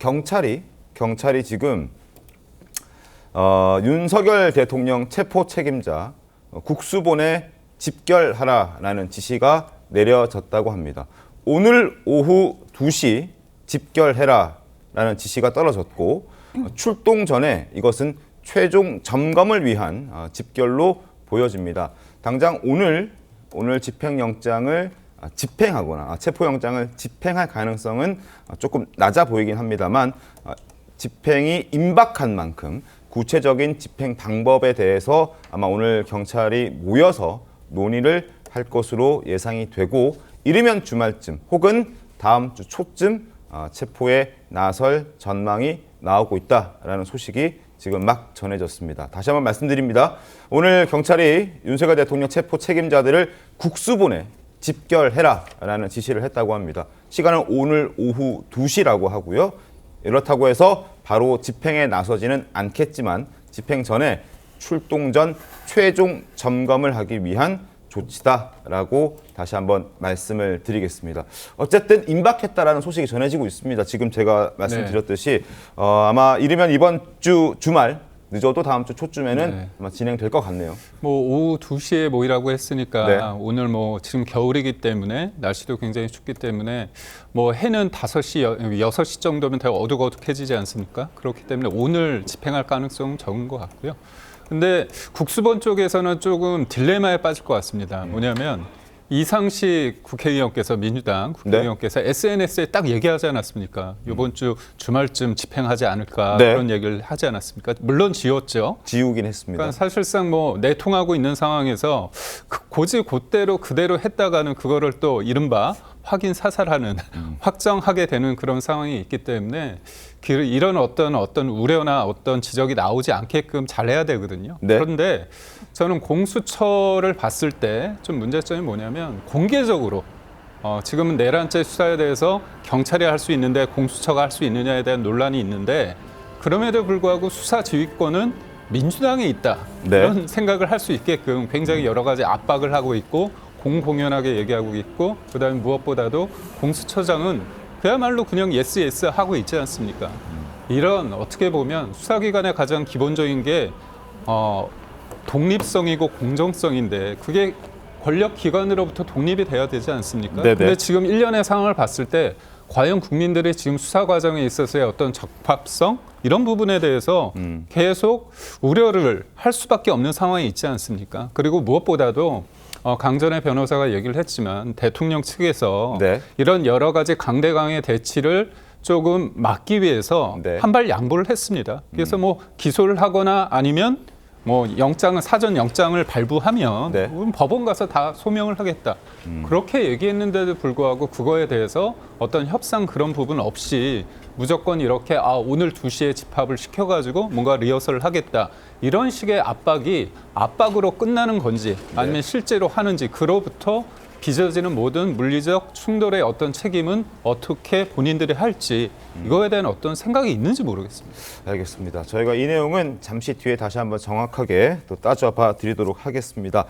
경찰이 지금 윤석열 대통령 체포 책임자 국수본에 집결하라라는 지시가 내려졌다고 합니다. 오늘 오후 2시 집결해라라는 지시가 떨어졌고 출동 전에 이것은 최종 점검을 위한 집결로 보여집니다. 당장 오늘 집행영장을 집행하거나 체포영장을 집행할 가능성은 조금 낮아 보이긴 합니다만 집행이 임박한 만큼 구체적인 집행 방법에 대해서 아마 오늘 경찰이 모여서 논의를 할 것으로 예상이 되고 이르면 주말쯤 혹은 다음 주 초쯤 체포에 나설 전망이 나오고 있다라는 소식이 지금 막 전해졌습니다. 다시 한번 말씀드립니다. 오늘 경찰이 윤석열 대통령 체포 책임자들을 국수본에 집결해라라는 지시를 했다고 합니다. 시간은 오늘 오후 2시라고 하고요. 이렇다고 해서 바로 집행에 나서지는 않겠지만 집행 전에 출동 전 최종 점검을 하기 위한 조치다라고 다시 한번 말씀을 드리겠습니다. 어쨌든 임박했다라는 소식이 전해지고 있습니다. 지금 제가 말씀드렸듯이 아마 이르면 이번 주 주말 늦어도 다음 주 초쯤에는 아마 진행될 것 같네요. 뭐 오후 2시에 모이라고 했으니까 오늘 뭐 지금 겨울이기 때문에 날씨도 굉장히 춥기 때문에 뭐 해는 5시, 6시 정도면 더 어둑어둑해지지 않습니까? 그렇기 때문에 오늘 집행할 가능성은 적은 것 같고요. 근데 국수본 쪽에서는 조금 딜레마에 빠질 것 같습니다. 뭐냐면 이상식 국회의원께서 민주당 국회의원께서 SNS에 딱 얘기하지 않았습니까? 이번 주 주말쯤 집행하지 않을까 그런 얘기를 하지 않았습니까? 물론 지웠죠. 지우긴 했습니다. 그러니까 사실상 뭐 내통하고 있는 상황에서 그대로 했다가는 그거를 또 이른바 확인 사살하는 확정하게 되는 그런 상황이 있기 때문에 이런 어떤 우려나 어떤 지적이 나오지 않게끔 잘해야 되거든요. 그런데 저는 공수처를 봤을 때 좀 문제점이 뭐냐면 공개적으로 지금은 내란죄 수사에 대해서 경찰이 할 수 있는데 공수처가 할 수 있느냐에 대한 논란이 있는데 그럼에도 불구하고 수사 지휘권은 민주당에 있다. 이런 생각을 할 수 있게끔 굉장히 여러 가지 압박을 하고 있고 공공연하게 얘기하고 있고 그다음에 무엇보다도 공수처장은 그야말로 그냥 예스 하고 있지 않습니까? 이런 어떻게 보면 수사기관의 가장 기본적인 게 독립성이고 공정성인데 그게 권력기관으로부터 독립이 돼야 되지 않습니까? 근데 지금 일련의 상황을 봤을 때 과연 국민들이 지금 수사 과정에 있어서의 어떤 적합성 이런 부분에 대해서 계속 우려를 할 수밖에 없는 상황이 있지 않습니까? 그리고 무엇보다도 강전의 변호사가 얘기를 했지만 대통령 측에서 이런 여러 가지 강대강의 대치를 조금 막기 위해서 한 발 양보를 했습니다. 그래서 뭐 기소를 하거나 아니면 뭐 사전 영장을 발부하면 법원 가서 다 소명을 하겠다. 그렇게 얘기했는데도 불구하고 그거에 대해서 어떤 협상 그런 부분 없이 무조건 이렇게 오늘 2시에 집합을 시켜가지고 뭔가 리허설을 하겠다. 이런 식의 압박으로 끝나는 건지 아니면 실제로 하는지 그로부터 빚어지는 모든 물리적 충돌의 어떤 책임은 어떻게 본인들이 할지 이거에 대한 어떤 생각이 있는지 모르겠습니다. 알겠습니다. 저희가 이 내용은 잠시 뒤에 다시 한번 정확하게 또 따져봐 드리도록 하겠습니다.